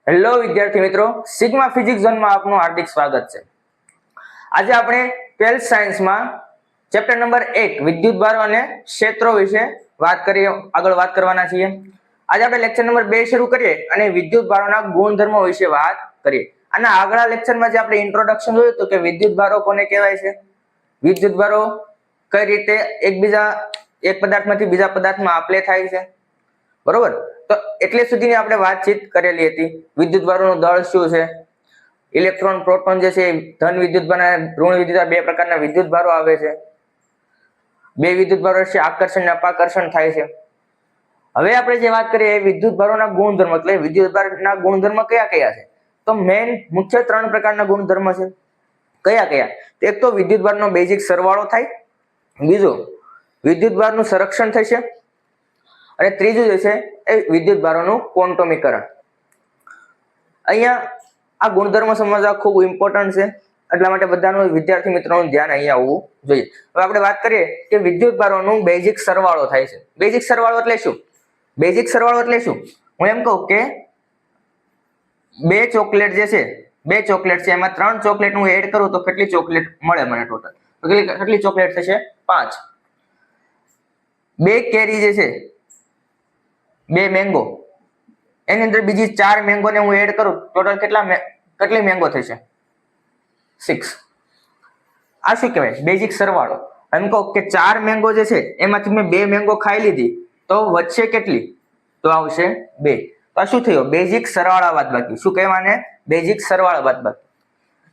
Hello વિદ્યાર્થી મિત્રો, sigma physics ઝોનમાં આપનું હાર્દિક સ્વાગત છે। આજે આપણે 12th સાયન્સમાં ચેપ્ટર નંબર 1 વિદ્યુતભારો અને ક્ષેત્રો વિશે આગળ વાત કરવાના છીએ। આજે આપણે લેક્ચર નંબર 2 શરૂ કરીએ અને વિદ્યુતભારોના ગુણધર્મો વિશે વાત કરીએ। આના આગલા લેક્ચરમાં જે આપણે ઇન્ટ્રોડક્શન જોયું હતું કે વિદ્યુતભારો કોને કહેવાય છે, વિદ્યુતભારો કઈ રીતે એક પદાર્થમાંથી બીજા પદાર્થમાં આપલે થાય છે, બરોબર। તો એટલે સુધીની આપણે વાતચીત કરેલી હતી। વિદ્યુતભારોનું દળ શું છે, ઇલેક્ટ્રોન પ્રોટોન જે છે ધન વિદ્યુતભાર અને ઋણ વિદ્યુતભાર બે પ્રકારના વિદ્યુતભારો આવે છે। બે વિદ્યુતભારો છે આકર્ષણ અને અપાકર્ષણ થાય છે। હવે આપણે જે વાત કરીએ વિદ્યુતભારોના ગુણધર્મ, એટલે વિદ્યુતભારના ગુણધર્મ કયા કયા છે, તો મેઇન મુખ્ય 3 પ્રકારના ગુણધર્મ છે। કયા કયા? એક તો વિદ્યુતભારનો બેઝિક સરવાળો થાય, બીજો વિદ્યુતભારનું સંરક્ષણ થશે અને ત્રીજું જે છે એ વિદ્યુતભારોનું ક્વોન્ટમીકરણ। અહીંયા આ ગુણધર્મ સમજવા ખૂબ ઇમ્પોર્ટન્ટ છે, એટલા માટે બધાનું વિદ્યાર્થી મિત્રોનું ધ્યાન અહીંયા આવવું જોઈએ। હવે આપણે વાત કરીએ કે વિદ્યુતભારોનું બેઝિક સરવાળો થાય છે। બેઝિક સરવાળો એટલે શું? બેઝિક સરવાળો એટલે શું? હું એમ કહું કે બે ચોકલેટ જે છે, બે ચોકલેટ છે, એમાં 3 ચોકલેટ હું એડ કરું તો કેટલી ચોકલેટ મળે મને ટોટલ? તો કેટલી ચોકલેટ થશે? 5। બે કેરી જે છે, બે મેંગો, એની અંદર બીજી 4 મેંગો ને હું એડ કરું ટોટલ કેટલી મેંગો થશે? 6। આ શું કહેવાય? બેઝિક સરવાળો। એમ કહો કે 4 મેંગો જે છે એમાંથી મેં 2 મેંગો ખાઈ લીધી તો વચ્ચે કેટલી? તો આવશે 2। તો આ શું થયો? બેઝિક સરવાળા બાદબાકી। શું કહેવાને? બેઝિક સરવાળા બાદબાકી।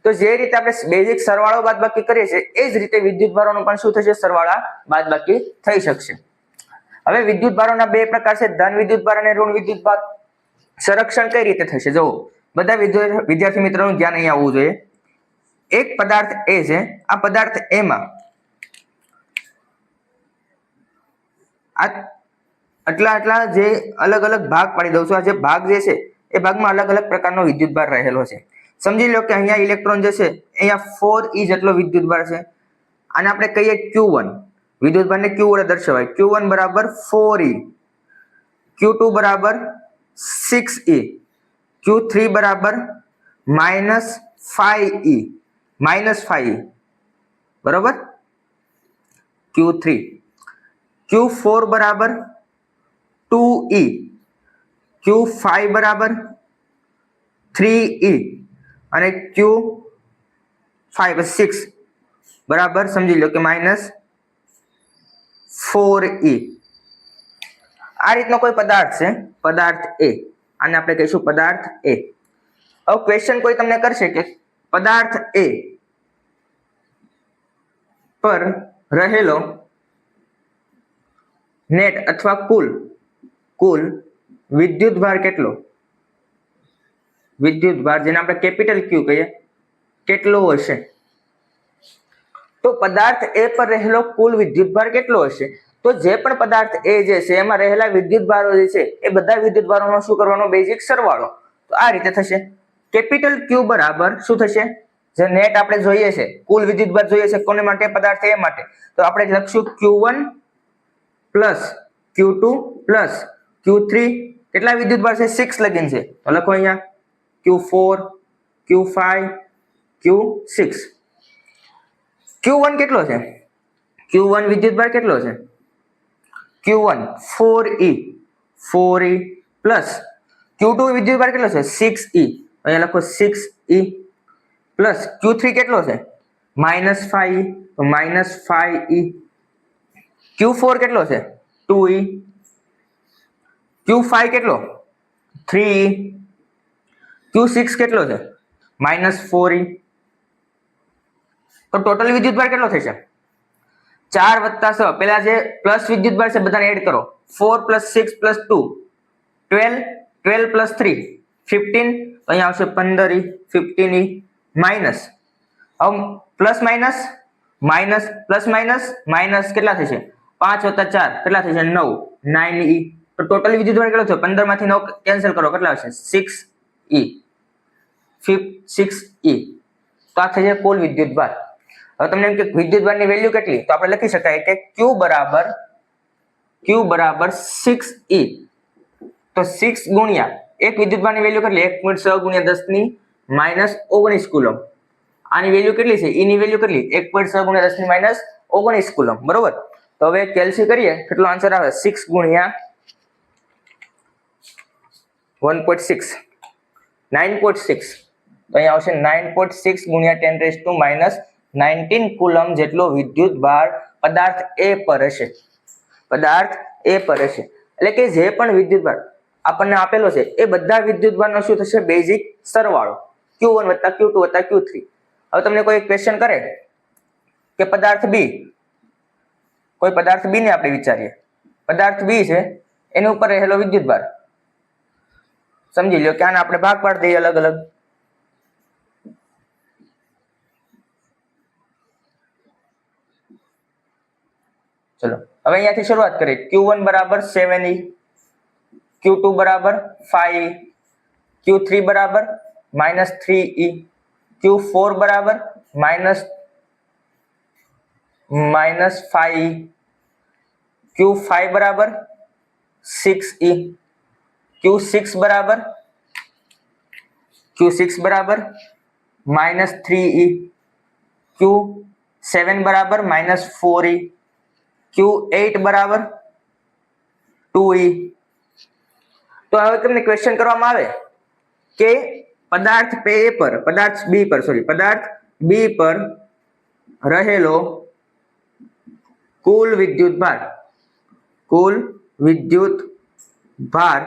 તો જે રીતે આપણે બેઝિક સરવાળો બાદબાકી કરીએ છીએ એ જ રીતે વિદ્યુતભારોનું પણ શું થશે? સરવાળા બાદબાકી થઈ શકશે। હવે વિદ્યુતભારોના બે પ્રકાર છે, ધન વિદ્યુતભાર અને ઋણ વિદ્યુતભાર। સંરક્ષણ કઈ રીતે થશે? જુઓ, બધા વિદ્યાર્થી મિત્રોનું ધ્યાન અહીંયા આવવું જોઈએ। એક પદાર્થ એ છે, આ પદાર્થ એ માં આટલા જે અલગ અલગ ભાગ પાડી દઉં છું। આ જે ભાગ જે છે એ ભાગમાં અલગ અલગ પ્રકારનો વિદ્યુતભાર રહેલો છે। સમજી લો કે અહીંયા ઇલેક્ટ્રોન જે છે અહીંયા 4e જેટલો વિદ્યુતભાર છે, આને આપણે કહીએ Q1। વિદ્યુતભારને Q વડે દર્શાવાય। Q1 બરાબર 4e, Q2 બરાબર 6e, Q3 બરાબર -5e, બરાબર, Q3, Q4 બરાબર 2e, Q5 બરાબર 3e અને Q5 6 બરાબર સમજી લો કે -4e। આ રીતનો કોઈ પદાર્થ છે, પદાર્થ એ, આને આપણે કહીશું પદાર્થ એ। હવે ક્વેશ્ચન કોઈ તમને કરશે કે પદાર્થ એ પર રહેલો નેટ અથવા કુલ વિદ્યુતભાર કેટલો? વિદ્યુતભાર જેને આપણે કેપિટલ Q કહીએ, કેટલો હશે? તો પદાર્થ એ પર રહેલો કુલ વિદ્યુતભાર કેટલો હશે? તો જે પણ પદાર્થ એ જે છે એમાં રહેલા વિદ્યુતભારો જે છે એ બધા વિદ્યુતભારોનો શું કરવાનો? બેઝિક સરવાળો। તો આ રીતે થશે। કેપિટલ Q બરાબર શું થશે? જે નેટ આપણે જોઈએ છે, કુલ વિદ્યુતભાર જોઈએ છે કોને માટે? પદાર્થ એ માટે। તો આપણે લખશું Q1 plus Q2 plus Q3, કેટલા વિદ્યુતભાર છે? 6 લગીન છે, તો લખો અહીંયા Q4, Q5, Q6। Q1 કેટલો છે? Q1 વિદ્યુતભાર કેટલો છે? Q1 4e પ્લસ Q2 વિદ્યુતભાર કેટલો છે? 6e, અહીંયા લખો 6e પ્લસ Q3 કેટલો છે? -5e, તો -5e, Q4 કેટલો છે? 2e, Q5 કેટલો? 3e, Q6 કેટલો છે? -4e। તો ટોટલ વિદ્યુતભાર કેટલો થશે? 4 વત્તા 6, પેલા જે પ્લસ વિદ્યુતભાર છે બધાને એડ કરો। 4 + 6 + 2 12, 12 + 3 15, તો અહીંયા આવશે 15e, 15e માઇનસ, હવે પ્લસ માઇનસ પ્લસ માઇનસ કેટલા થશે? 5 + 4 કેટલા થશે? 9, 9e। તો ટોટલ વિદ્યુતભાર કેટલો થયો? 15 માંથી 9 કેન્સલ કરો, કેટલા આવશે? 6e, 6e। તો આ થઈ જાય કુલ વિદ્યુતભાર। હવે તમને એમ કે વિદ્યુતભારની વેલ્યુ કેટલી? તો આપણે લખી શકાય કે Q બરાબર 6e, તો 6 ગુણ્યા એક વિદ્યુતભારની વેલ્યુ કેટલી 1.6 ગુણ્યા 10 ની માઇનસ 19 કુલમ. આની વેલ્યુ કેટલી છે? ઈ ની વેલ્યુ કેટલી 1.6 ગુણ્યા 10 ની માઇનસ 19 કુલમ. બરોબર. તો હવે કેલ્સી કરીએ, કેટલો આન્સર આવે 6 ગુણ્યા 1.6 9.6. તો અહીંયા આવશે 9.6 ગુણ્યા 10 રેઝ ટુ માઇનસ 19 કુલમ જેટલો વિદ્યુત ભાર પદાર્થ A પર હશે. પદાર્થ A પર હશે એટલે કે જે પણ વિદ્યુત ભાર આપણને આપેલો છે એ બધા વિદ્યુત ભારનો શું થશે? બેઝિક સરવાળો Q1 Q2 Q3. હવે તમને કોઈ ક્વેશ્ચન કરે કે પદાર્થ B, કોઈ પદાર્થ B ને આપણે વિચારીએ, પદાર્થ B છે એની ઉપર રહેલો વિદ્યુત ભાર સમજી લો કે આને આપણે ભાગ પાડી દઈએ અલગ અલગ. ચલો હવે અહીંયાથી શરૂઆત કરીએ. Q1 બરાબર 7E, Q2 બરાબર 5E, Q3 બરાબર -3E, Q4 બરાબર -5E, Q5 બરાબર 6E, Q6 બરાબર -3E, Q7 બરાબર -4E, Q8 બરાબર 2E. તો હવે તમને ક્વેશ્ચન કરવામાં આવે કે પદાર્થ B પર રહેલો કુલ વિદ્યુત ભાર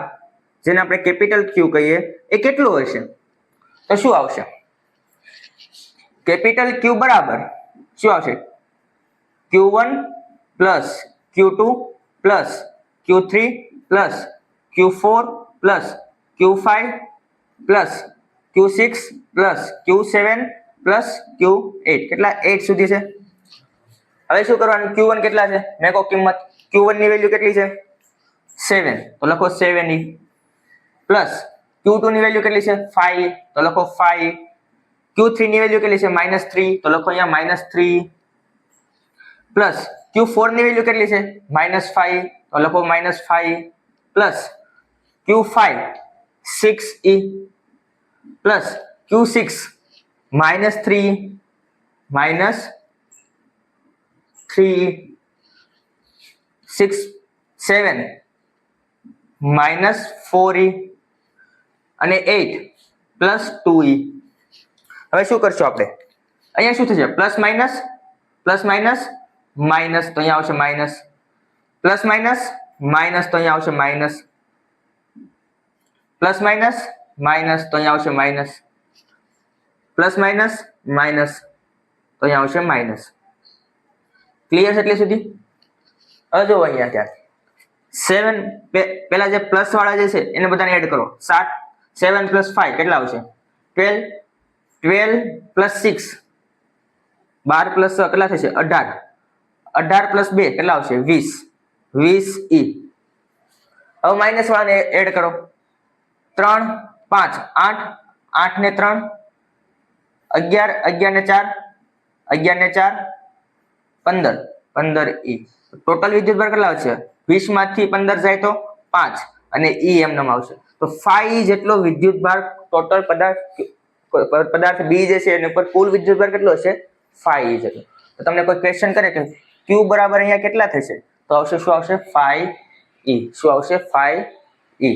જેને આપણે કેપિટલ Q કહીએ એ કેટલો હશે? તો શું આવશે? કેપિટલ Q બરાબર શું આવશે? Q1 plus Q2 plus Q3 plus Q4 plus Q5 plus Q6 plus Q7 plus Q8. કેટલા? 8 સુધી છે. હવે શું કરવાનું? Q1 કેટલા છે? મેં કહો કિંમત Q1 ની વેલ્યુ કેટલી છે? 7, તો લખો 7E. પ્લસ Q2 ની વેલ્યુ કેટલી છે? 5E, તો લખો 5E. Q3 ની વેલ્યુ કેટલી છે? -3, તો લખો અહીંયા -3E. પ્લસ Q4 ની વેલ્યુ કેટલી છે? -5, તો લખો -5E. Plus Q5 6E, plus Q6 -3E, -3E. 6 7 -4E અને 8 પ્લસ 2E. હવે શું કરશું આપણે? અહીંયા શું થશે? પ્લસ માઇનસ માઇનસ, તો અહીંયા આવશે માઇનસ. પ્લસ માઇનસ માઇનસ, તો અહીંયા આવશે માઇનસ. પ્લસ માઇનસ માઇનસ, તો અહીંયા આવશે માઇનસ. પ્લસ માઇનસ માઇનસ, તો અહીંયા આવશે માઇનસ. ક્લિયર છે એટલે સુધી? હવે જો અહીંયા ત્યાં 7 પેલા જે પ્લસ વાળા જે છે એને બધાને એડ કરો. 7 પ્લસ 5 કેટલા આવશે? 12. 12 પ્લસ 6 12 પ્લસ 6 કેટલા થશે? 18. 18 પ્લસ 2 કેટલા આવશે? 20E. હવે માઇનસ વાળાને એડ કરો. 3 5 8 8 ને 3 11 11 ને 4 11 ને 4 15 15E. ટોટલ વિદ્યુત ભાર કેટલા આવશે? 20 માંથી 15 જાય તો 5 અને E એમ નામ આવશે. તો 5E જેટલો વિદ્યુત ભાર ટોટલ પદાર્થ B જે છે એના પર કુલ વિદ્યુત ભાર કેટલો હશે? 5E જેટલો. તો તમને કોઈ ક્વેશ્ચન કરે કે Q બરાબર અહીંયા કેટલા થશે? તો આવશે શું આવશે? 5E. શું આવશે? 5E.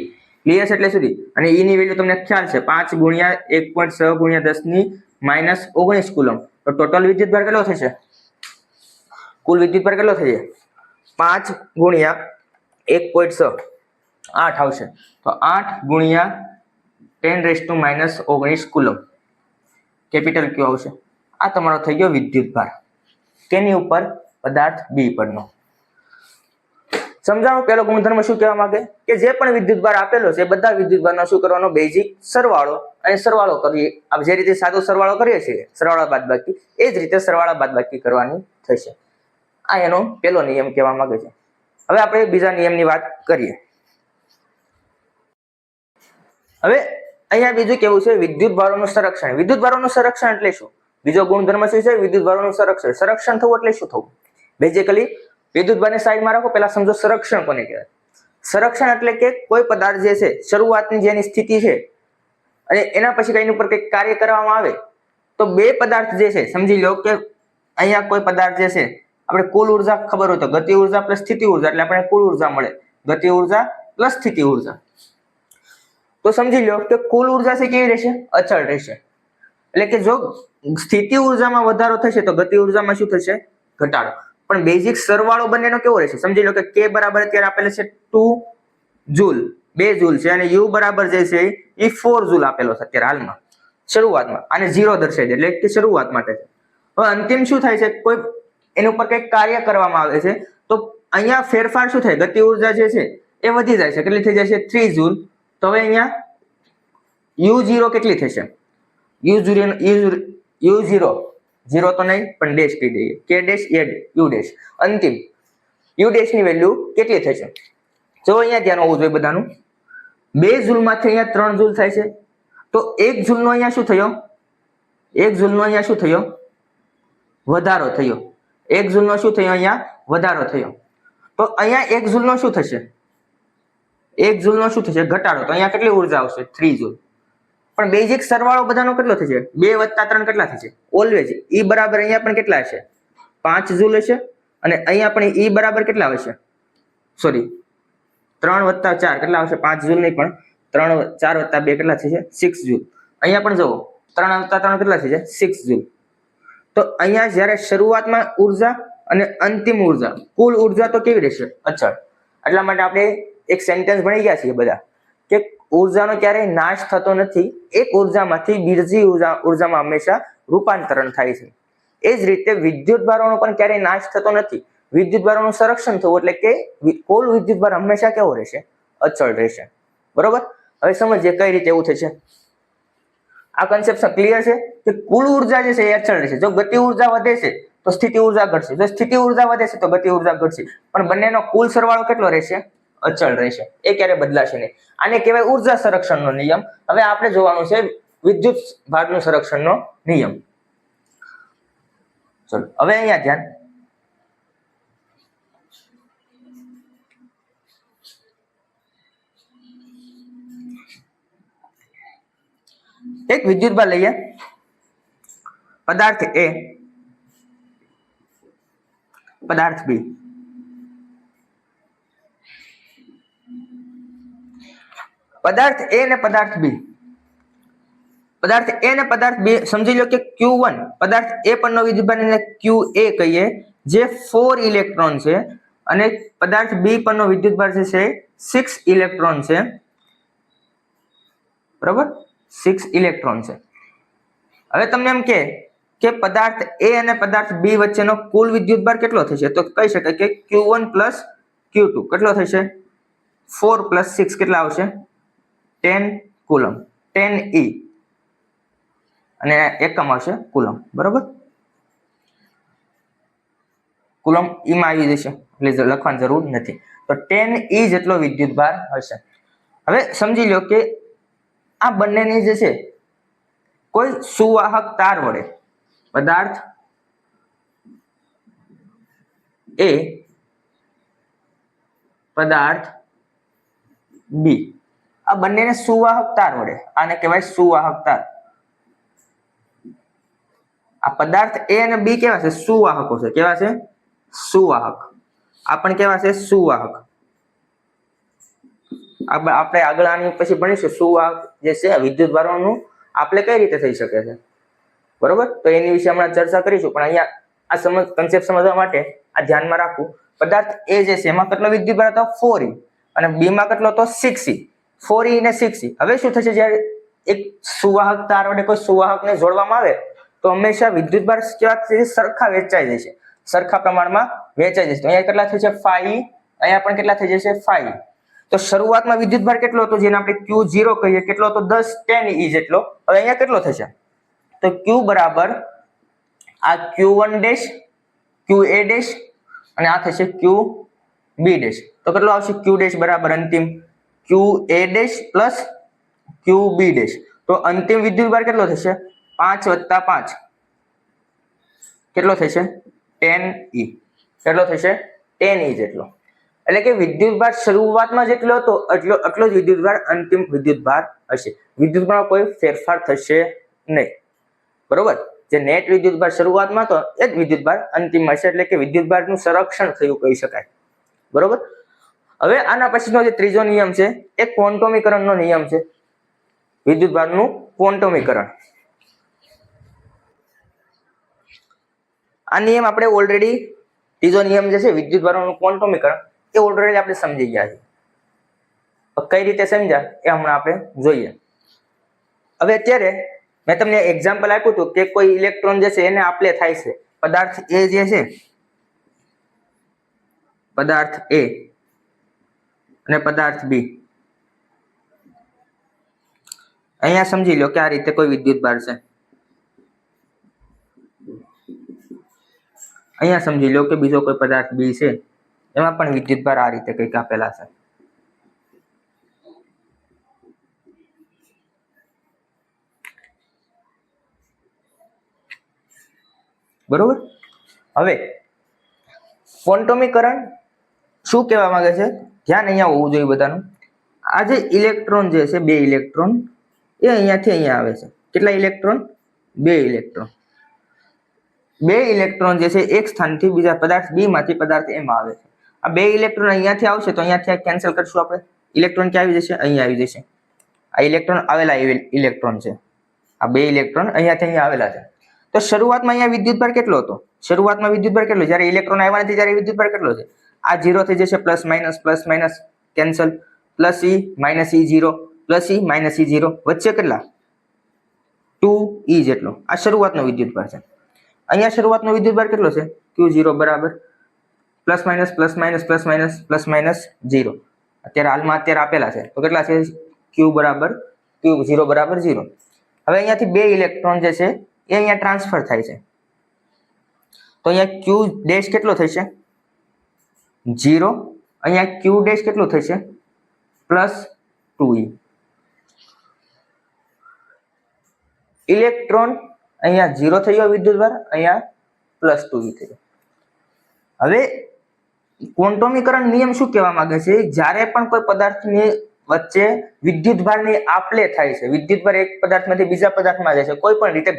ક્લિયર છે એટલે સુધી? અને E ની વેલ્યુ તમને ખ્યાલ છે 5 ગુણ્યા 1.6 ગુણ્યા 10 ની -19 કુલમ. તો ટોટલ વિદ્યુત ભાર કેટલો થશે? કુલ વિદ્યુત ભાર કેટલો થશે? 5 ગુણ્યા 1.6 8 આવશે. તો 8 ગુણ્યા 10⁻⁻19 કુલમ કેપિટલ Q આવશે. આ તમારો થઈ ગયો વિદ્યુત ભાર તેની ઉપર પદાર્થ B પરનો. સમજાણું? પેલો ગુણધર્મ શું કહેવા માંગે કે જે પણ વિદ્યુત ભાર આપેલો છે બધા વિદ્યુત ભારનો શું કરવાનો? બેઝિક સરવાળો. અને સરવાળો કરીએ આપણે જે રીતે સાદો સરવાળો કરીએ છીએ સરવાળા બાદબાકી, એ જ રીતે સરવાળા બાદબાકી કરવાની થશે. આ એનો પેલો નિયમ કહેવા માંગે છે. હવે આપણે બીજા નિયમની વાત કરીએ. હવે અહીંયા બીજું કેવું છે? વિદ્યુત ભારોનું સંરક્ષણ. વિદ્યુત ભારોનું સંરક્ષણ એટલે શું? બીજો ગુણધર્મ શું છે? વિદ્યુત ભારોનું સંરક્ષણ. સંરક્ષણ થવું એટલે શું થવું? બેઝિકલી વિદ્યુત ભારને સાઈડમાં રાખો. પહેલા સમજો સંરક્ષણ કોને કહેવાય. સંરક્ષણ એટલે કે કોઈ પદાર્થ જે છે શરૂઆતની જેની સ્થિતિ છે અને એના પછી કઈ ઉપર કંઈક કાર્ય કરવામાં આવે તો બે પદાર્થ જે છે સમજી લો કે અહીંયા કોઈ પદાર્થ જે છે આપણે કુલ ઉર્જા ખબર હોય તો ગતિ ઉર્જા પ્લસ સ્થિતિ ઉર્જા એટલે આપણે કુલ ઉર્જા મળે, ગતિ ઉર્જા પ્લસ સ્થિતિ ઉર્જા. તો સમજી લો કે કુલ ઉર્જા છે કેવી રહેશે? અચળ રહેશે. એટલે કે જો સ્થિતિ ઉર્જામાં વધારો થશે તો ગતિ ઉર્જામાં શું થશે? ઘટાડો. પણ બેઝિક સરવાળો બંનેનો કેવો રહેશે? સમજી લો કે k બરાબર અત્યારે આપેલ છે 2 જૂલ, 2 જૂલ છે અને u બરાબર જે છે એ 4 જૂલ આપેલો છે અત્યારે હાલમાં શરૂઆતમાં. આને 0 દર્શાવી દે એટલે કે શરૂઆત માટે છે. હવે અંતિમ શું થાય છે? કોઈ એની ઉપર કંઈક કાર્ય કરવામાં આવે છે તો અહીંયા ફેરફાર શું થાય? ગતિ ઉર્જા જે છે એ વધી જાય છે. કેટલી થઈ જાય છે? 3 જૂલ. તો હવે અહીંયા u0 કેટલી થશે? u0 0 તો નહીં પણ ડેશ કહી દઈએ, k ડેશ u ડેશ. અંતિમ u ડેશ ની વેલ્યુ કેટલી થશે? જો અહીંયા ધ્યાન હોવું જોઈએ બધાનું. 2 જૂલ માંથી અહીંયા 3 જૂલ થાય છે તો 1 જૂલ નો અહીંયા શું થયો? 1 જૂલ નો અહીંયા શું થયો? વધારો થયો. 1 જૂલ નો શું થયો? અહીંયા વધારો થયો. તો અહીંયા 1 જૂલ નો શું થશે? 1 જૂલ નો શું થશે? ઘટાડો. તો અહીંયા કેટલી ઉર્જા આવશે? 3 જૂલ. પણ બેઝિક સરવાળો બધાનો કેટલો થશે? 2 + 3 કેટલા થશે? ઓલવેઝ E બરાબર અહીંયા પણ કેટલા હશે? 5 જૂલ હશે અને અહીંયા પણ E બરાબર કેટલા હશે? સોરી 3 + 4 કેટલા આવશે? 5 જૂલ નહીં પણ 3 4 + 2 કેટલા થશે? 6 જૂલ. અહીંયા પણ જુઓ 3 + 3 કેટલા થશે? 6 જૂલ. તો અહીંયા જ્યારે શરૂઆતમાં ઉર્જા અને અંતિમ ઉર્જા કુલ ઉર્જા તો કેવી રહેશે? અચળ. એટલા માટે આપણે એક સેન્ટેન્સ ભણી ગયા છીએ બધા કે ઉર્જાનો ક્યારેય નાશ થતો નથી. એક ઉર્જામાંથી બીજી ઉર્જામાં હંમેશા રૂપાંતરણ થાય છે. એ જ રીતે વિદ્યુત ભારોનો પણ ક્યારેય નાશ થતો નથી. વિદ્યુત ભારોનું સંરક્ષણ થવું એટલે કે કુલ વિદ્યુત ભાર હંમેશા કેવો રહેશે? અચળ રહેશે. બરોબર? હવે સમજીએ કઈ રીતે એવું થશે. આ કન્સેપ્ટ ક્લિયર છે કે કુલ ઉર્જા જે છે એ અચળ રહેશે. જો ગતિ ઉર્જા વધે છે તો સ્થિતિ ઉર્જા ઘટશે, જો સ્થિતિ ઉર્જા વધે છે તો ગતિ ઉર્જા ઘટશે. પણ બંનેનો કુલ સરવાળો કેટલો રહેશે? અચળ રહેશે. એ ક્યારે બદલાશે નહીં. આને કહેવાય ઉર્જા સંરક્ષણનો નિયમ. હવે આપણે જોવાનું છે વિદ્યુત ભારનું સંરક્ષણનો નિયમ. ચલો હવે અહીંયા ધ્યાન. એક વિદ્યુત ભાર લઈએ. પદાર્થ A, પદાર્થ B. પદાર્થ A અને પદાર્થ B. પદાર્થ A અને પદાર્થ B સમજી લો કે Q1 પદાર્થ A પરનો વિદ્યુતભારને QA કહીએ જે 4 ઇલેક્ટ્રોન છે અને પદાર્થ B પરનો વિદ્યુતભાર છે 6 ઇલેક્ટ્રોન છે. બરાબર? 6 ઇલેક્ટ્રોન છે. હવે તમને એમ કે પદાર્થ A અને પદાર્થ B વચ્ચેનો કુલ વિદ્યુતભાર કેટલો થશે? તો કહી શકાય કે Q1 + Q2 કેટલો થશે? 4 + 6 કેટલા આવશે? 10 કુલમ, 10 E અને એકમ આવશે કુલમ. બરોબર? કુલમ E માં આવી જશે એટલે લખવાની જરૂર નથી. તો 10 E જેટલો વિદ્યુતભાર હશે. હવે સમજી લો કે આ બંનેની જે છે કોઈ સુવાહક તાર વડે પદાર્થ A પદાર્થ B આ બંનેને સુવાહક તાર વડે, આને કહેવાય સુવાહક તાર. આ પદાર્થ A અને B કેવા છે? સુવાહકો છે. કેવા છે? સુવાહક. આ પણ કેવા છે? સુવાહક. આપણે આગળ આની પછી ભણીશું સુવાહક જે છે વિદ્યુત ભારોનું આપણે કઈ રીતે થઈ શકે છે. બરોબર? તો એની વિશે હમણાં ચર્ચા કરીશું. પણ અહીંયા આ કન્સેપ્ટ સમજવા માટે આ ધ્યાનમાં રાખવું. પદાર્થ A જે છે એમાં કેટલો વિદ્યુત ભાર હતો? 4E અને B માં કેટલો હતો? 6E. 4E અને 6E. હવે શું થશે? જ્યારે એક સુવાહક તાર વડે કોઈ સુવાહકને જોડવામાં આવે તો હંમેશા વિદ્યુત ભાર કેવા સરખા વહેંચાઈ જશે, સરખા પ્રમાણમાં વહેંચાઈ જશે. અહીંયા કેટલા થશે? 5E. અહીંયા પણ કેટલા થઈ જશે? 5E. તો શરૂઆતમાં વિદ્યુત ભાર કેટલો હતો જેને આપણે Q0 કહીએ? કેટલો હતો? 10 જેટલો. હવે અહીંયા કેટલો થશે? તો Q બરાબર આ Q1 ડેશ, QA ડેશ અને આ થશે QB ડેશ. તો કેટલો આવશે? Q ડેશ બરાબર અંતિમ QA dash plus QB dash. તો અંતિમ વિદ્યુત ભાર કેટલો થશે? 5 + 5 કેટલો થશે? 10E. કેટલો થશે? 10E જેટલો. એટલે કે વિદ્યુતભાર શરૂઆતમાં જેટલો હતો એટલો જ વિદ્યુતભાર અંતિમ વિદ્યુતભાર હશે. વિદ્યુતભારમાં કોઈ ફેરફાર થશે નહીં. બરોબર, જે નેટ વિદ્યુતભાર શરૂઆતમાં હતો એ જ વિદ્યુતભાર અંતિમમાં હશે, એટલે કે વિદ્યુતભારનું સંરક્ષણ થયું કહી શકાય. બરોબર. હવે આના પછીનો જે ત્રીજો નિયમ છે એ ક્વોન્ટમીકરણનો નિયમ છે, વિદ્યુતભારનું ક્વોન્ટમીકરણ. આ નિયમ આપણે ઓલરેડી, ત્રીજો નિયમ જે છે વિદ્યુતભારોનું ક્વોન્ટમીકરણ, એ ઓલરેડી આપણે સમજી ગયા છે. કઈ રીતે સમજ્યા એ હમણાં આપણે જોઈએ. હવે અત્યારે મેં તમને એક્ઝામ્પલ આપ્યું હતું કે કોઈ ઇલેક્ટ્રોન જે છે એને આપલે થાય છે પદાર્થ એ જે છે, પદાર્થ એ અને પદાર્થ બી. અહીંયા સમજી લો કે આ રીતે કોઈ વિદ્યુતભાર છે. અહીંયા સમજી લો કે બીજો કોઈ પદાર્થ બી છે, એમાં પણ વિદ્યુતભાર આ રીતે કંઈક આપેલા છે. બરોબર. હવે ક્વોન્ટમીકરણ શું કહેવા માંગે છે, ધ્યાન અહીંયા હોવું જોઈએ બધાનું. આ જે ઇલેક્ટ્રોન જે છે, બે ઇલેક્ટ્રોન, એ અહીંયાથી અહીંયા આવે છે. કેટલા ઇલેક્ટ્રોન? બે ઇલેક્ટ્રોન. બે ઇલેક્ટ્રોન જે છે એક સ્થાનથી બીજા પદાર્થ બી માંથી પદાર્થ એ માં આવે છે. આ બે ઇલેક્ટ્રોન અહીંયાથી આવશે તો અહીંયાથી કેન્સલ કરશું આપણે. ઇલેક્ટ્રોન ક્યાં આવી જશે? અહીંયા આવી જશે. આ ઇલેક્ટ્રોન આવેલા ઇલેક્ટ્રોન છે. આ બે ઇલેક્ટ્રોન અહીંયાથી અહીંયા આવેલા છે. તો શરૂઆતમાં અહીંયા વિદ્યુતભાર કેટલો હતો? શરૂઆતમાં વિદ્યુતભાર કેટલો? જ્યારે ઇલેક્ટ્રોન આવ્યા નથી ત્યારે વિદ્યુતભાર કેટલો છે? આ 0 થઈ જશે, પ્લસ માઇનસ કેન્સલ, પ્લસ ઈ માઇનસ ઈ 0, પ્લસ ઈ માઇનસ ઈ 0, વચ્ચે કેટલા? 2e જેટલો. આ શરૂઆતનો વિદ્યુતભાર છે. અહીંયા શરૂઆતનો વિદ્યુતભાર કેટલો છે? Q0 બરાબર પ્લસ માઇનસ 0. અત્યારે હાલમાં આપેલા છે તો કેટલા છે? Q0 બરાબર 0. હવે અહીંયાથી બે ઇલેક્ટ્રોન જે છે એ અહીંયા ટ્રાન્સફર થાય છે તો અહીંયા Q ડેશ કેટલો થશે? 0. અહીંયા Q ડેશ કેટલું થશે? Plus 2e. ઇલેક્ટ્રોન અહીંયા 0 થઈ ગયો વિદ્યુતભાર, અહીંયા પ્લસ 2e થઈ ગયો. હવે ક્વોન્ટમીકરણ નિયમ શું કહેવા માંગે છે? જ્યારે પણ કોઈ પદાર્થની વચ્ચે વિદ્યુતભારની આપલે થાય છે, વિદ્યુતભાર એક પદાર્થમાંથી બીજા પદાર્થમાં જાય છે, કોઈ પણ રીતે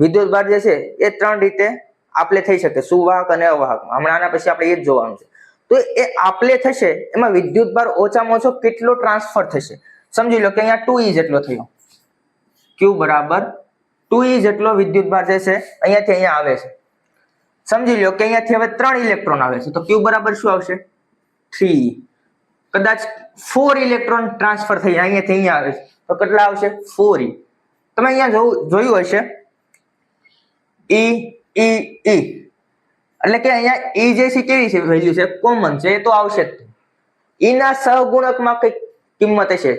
વિદ્યુતભાર જે છે એ ત્રણ રીતે આપલે થઈ શકે, સુવાહક અને અવાહકમાં. હમણાં આના પછી આપણે એ જ જોવાનું છે. તો એ આપલે થશે એમાં વિદ્યુતભાર ઓછામાં ઓછો કેટલો ટ્રાન્સફર થશે? સમજી લો કે અહીંયા 2e જેટલો થયો. Q બરાબર 2e જેટલો વિદ્યુતભાર જે છે અહીંયાથી અહીંયા આવે છે. સમજી લો કે અહીંયાથી હવે 3 ઇલેક્ટ્રોન આવે છે તો Q બરાબર શું આવશે? 3e. કદાચ 4 ઇલેક્ટ્રોન ટ્રાન્સફર થઈ અહીંયાથી અહીંયા આવે છે તો કેટલા આવશે? 4e. તમે અહીંયા જોયું હશે e e e, એટલે કે અહીંયા e જે છે કેવી છે? વેલ્યુ છે, કોમન છે, એ તો આવશે જ. e ના સહગુણકમાં કઈ કિંમત હશે.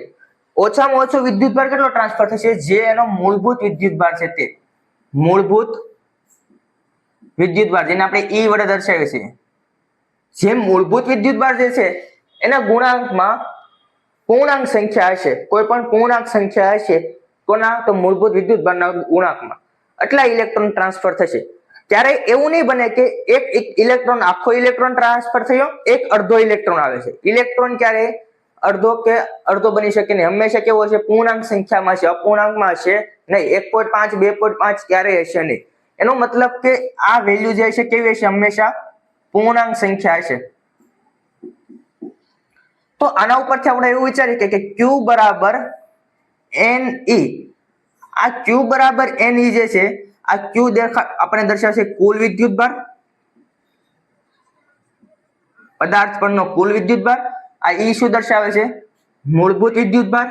ઓછામાં ઓછો વિદ્યુતભાર કેટલો ટ્રાન્સફર થશે? જે એનો મૂળભૂત વિદ્યુતભાર છે તે મૂળભૂત વિદ્યુતભાર જેને આપણે e વડે દર્શાવીએ છીએ, જે મૂળભૂત વિદ્યુતભાર જે છે એના ગુણાંકમાં પૂર્ણાંક સંખ્યા હશે, કોઈ પણ પૂર્ણાંક સંખ્યા હશે કોના? તો મૂળભૂત વિદ્યુતભારના ગુણાંકમાં એટલા ઇલેક્ટ્રોન ટ્રાન્સફર થશે. ત્યારે એવું નહીં બને કે એક ઇલેક્ટ્રોન આખો ઇલેક્ટ્રોન ટ્રાન્સફર થયો, એક અડધો ઇલેક્ટ્રોન આવે છે. ઇલેક્ટ્રોન ક્યારે અડધો બની શકે નહીં. હંમેશા કેવો હશે? પૂર્ણાંક સંખ્યામાં છે, અપૂર્ણાંકમાં હશે નહીં. 1.5 2.5 ક્યારેય હશે નહીં. એનો મતલબ કે આ વેલ્યુ જે છે કેવી હશે? હંમેશા પૂર્ણાંક સંખ્યા હશે. તો આના ઉપરથી આપણે એવું વિચારીએ કે Q બરાબર Ne. આ Q બરાબર Ne જે છે, આ Q આપણે દર્શાવશે કુલ વિદ્યુતભાર, પદાર્થ પરનો કુલ વિદ્યુતભાર. આ E શું દર્શાવે છે? મૂળભૂત વિદ્યુતભાર.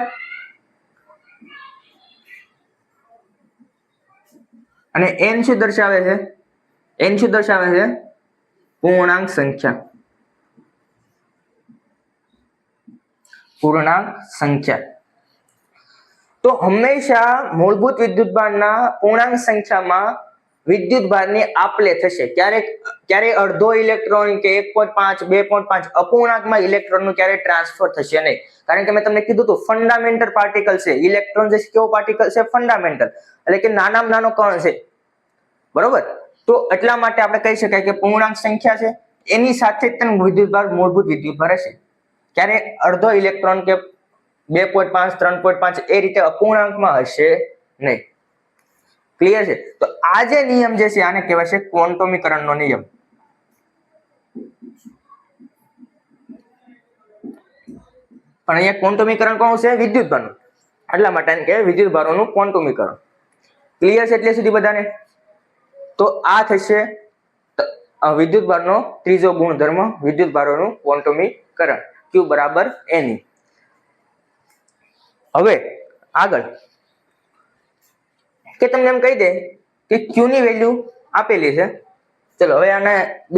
અને N શું દર્શાવે છે? N શું દર્શાવે છે? પૂર્ણાંક સંખ્યા. પૂર્ણાંક સંખ્યા. તો હંમેશા મૂળભૂત વિદ્યુતભારના પૂર્ણાંક સંખ્યામાં વિદ્યુતભારની આપલે થશે. ક્યારેય અડધો ઇલેક્ટ્રોન કે 1.5 2.5 અપૂર્ણાંકમાં ઇલેક્ટ્રોનનું ક્યારે ટ્રાન્સફર થશે નહીં. કારણ કે મેં તમને કીધું હતું ફંડામેન્ટલ પાર્ટિકલ છે. ઇલેક્ટ્રોન જે કેવો પાર્ટિકલ છે? ફંડામેન્ટલ, એટલે કે નાનામાં નાનો કણ છે. બરોબર. તો એટલા માટે આપણે કહી શકાય કે પૂર્ણાંક સંખ્યા છે એની સાથે જ તેનું વિદ્યુતભાર મૂળભૂત વિદ્યુતભાર હશે. ક્યારે અડધો ઇલેક્ટ્રોન કે 2.5 3.5 એ રીતે અપૂર્ણાંકમાં હશે નહીં. ક્લિયર છે? તો આ જે નિયમ જે છે આને કહેવાય છે ક્વોન્ટમીકરણનો નિયમ. પણ અહીંયા ક્વોન્ટમીકરણ કોણ છે? વિદ્યુતભારનું. એટલા માટે એને કહેવાય વિદ્યુતભારોનું ક્વોન્ટમીકરણ. ક્લિયર છે એટલે સુધી બધાને? તો આ થશે વિદ્યુતભારનો ત્રીજો ગુણધર્મ, વિદ્યુતભારોનું ક્વોન્ટમીકરણ. Q બરાબર Ne. હવે આગળ કે તમને એમ કહી દે કે Q ની વેલ્યુ આપેલી છે. ચલો હવે આને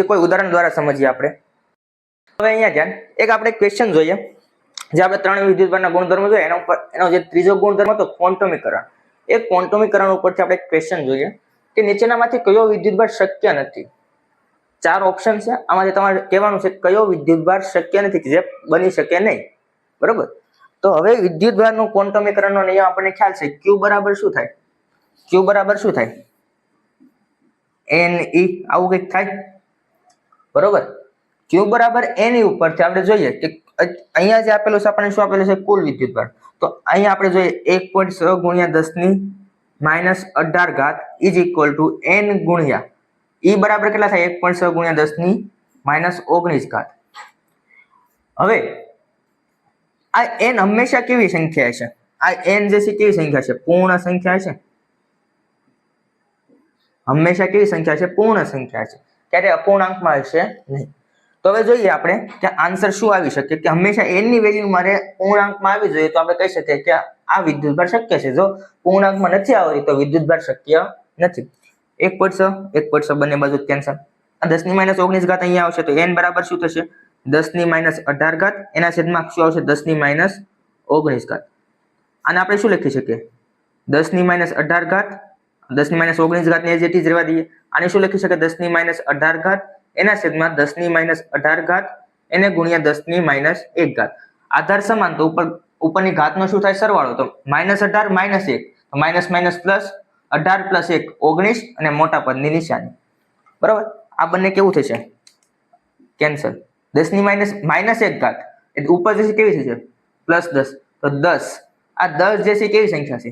કોઈ ઉદાહરણ દ્વારા સમજીએ આપણે. હવે અહીંયા ધ્યાન એક આપણે ક્વેશ્ચન જોઈએ જે આપણે ત્રણ વિદ્યુતભારના ગુણધર્મો જોઈએ એના ઉપર એનો જે ત્રીજો ગુણધર્મ હતો ક્વોન્ટમીકરણ. એ ક્વોન્ટમીકરણ ઉપરથી આપણે ક્વેશ્ચન જોઈએ કે નીચેનામાંથી કયો વિદ્યુતભાર શક્ય નથી. 4 ઓપ્શન છે, આમાંથી તમારે કહેવાનું છે કયો વિદ્યુતભાર શક્ય નથી જે બની શકે નહીં. બરોબર? તો હવે વિદ્યુતભારનું ક્વોન્ટમીકરણનો નિયમ આપણને ખ્યાલ છે. Q બરાબર શું થાય? Q બરાબર શું થાય? Ne. આવું કંઈક થાય. બરોબર? Q બરાબર Ne ઉપરથી આપણે જોઈએ કે અહીંયા જે આપેલું છે આપણને શું આપેલું છે? કુલ વિદ્યુતભાર. તો અહીંયા આપણે જોઈએ 1.6 ગુણ્યા 10 -18 ઇઝ ઇક્વલ ટુ n ગુણ્યા E બરાબર કેટલા થાય? 1.6 ગુણ્યા 10 -19. હવે આ n હંમેશા કેવી સંખ્યા છે? આ n જે છે કેવી સંખ્યા છે? પૂર્ણ સંખ્યા છે. હંમેશા કેવી સંખ્યા છે? પૂર્ણ સંખ્યા છે. ક્યારે અપૂર્ણાંકમાં હશે નહીં. તો હવે જોઈએ આપણે કે આન્સર શું આવી શકે કે હંમેશા n ની વેલ્યુ મારે પૂર્ણાંકમાં આવી જોઈએ તો આપણે કહી શકીએ કે આ વિદ્યુતભાર શક્ય છે. જો પૂર્ણાંકમાં નથી આવતી તો વિદ્યુતભાર શક્ય નથી. 1.6 બંને બાજુ કેન્સલ. આ 10 - 19 અહીંયા આવશે તો n બરાબર શું થશે? 10 - 18 એના છેદમાં શું આવશે? 10 - 19. આને આપણે શું લખી શકીએ? 10 - 18 10 - 19 ને જે ટીજ રહેવા દઈએ. આને શું લખી શકે? 10 - 18 એના છેદમાં 10 - 18 એને ગુણ્યા 10 - 1. આધાર સમાન તો ઉપરની ઘાતનો શું થાય? સરવાળો. તો -18 - 1 તો માઇનસ માઇનસ પ્લસ 18 + 1 19 અને મોટા પદની નિશાની. બરાબર? આ બંને કેવું થશે? કેન્સલ. 10 ની -1 એટલે ઉપર જે કેવી થશે? +10. તો 10 આ 10 જે છે કેવી સંખ્યા છે?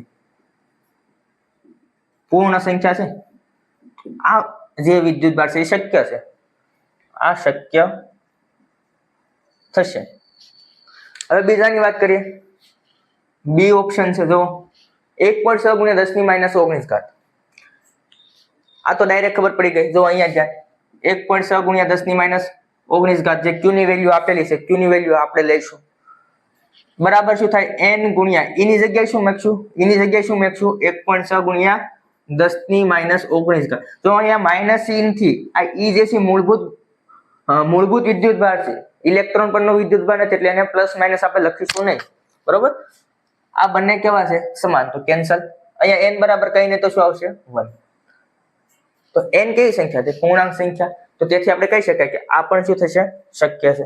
પૂર્ણ સંખ્યા છે. આ જે વિદ્યુતભાર છે એ શક્ય છે. આ શક્ય થશે. હવે બીજાની વાત કરીએ. બી ઓપ્શન છે જો 1.6 ગુણ્યા 10 - 19. આ તો ડાયરેક્ટ ખબર પડી ગઈ. જો અહીંયા જાય 1.6 ગુણ્યા 10 - 19 જે Q ની વેલ્યુ આપેલી છે Q ની વેલ્યુ આપણે લઈશું બરાબર શું થાય? n ગુણ્યા e ની જગ્યાએ શું મૂકશું? e ની જગ્યાએ શું મૂકશું? 1.6 ગુણ્યા 10 - 19. તો અહીંયા -e થી આ e જે છે મૂળભૂત વિદ્યુતભાર છે. ઇલેક્ટ્રોન પરનો વિદ્યુતભાર નથી એટલે એને પ્લસ માઇનસ આપણે લખીશું નહીં. બરોબર? આ બંને કેવા છે? સમાન. તો કેન્સલ. અહીંયા n બરાબર કઈ નહીં તો શું આવશે? 1. તો n કેવી સંખ્યા છે? પૂર્ણાંક સંખ્યા. તો તેથી આપણે કહી શકાય કે આ પણ શું થશે? શક્ય છે.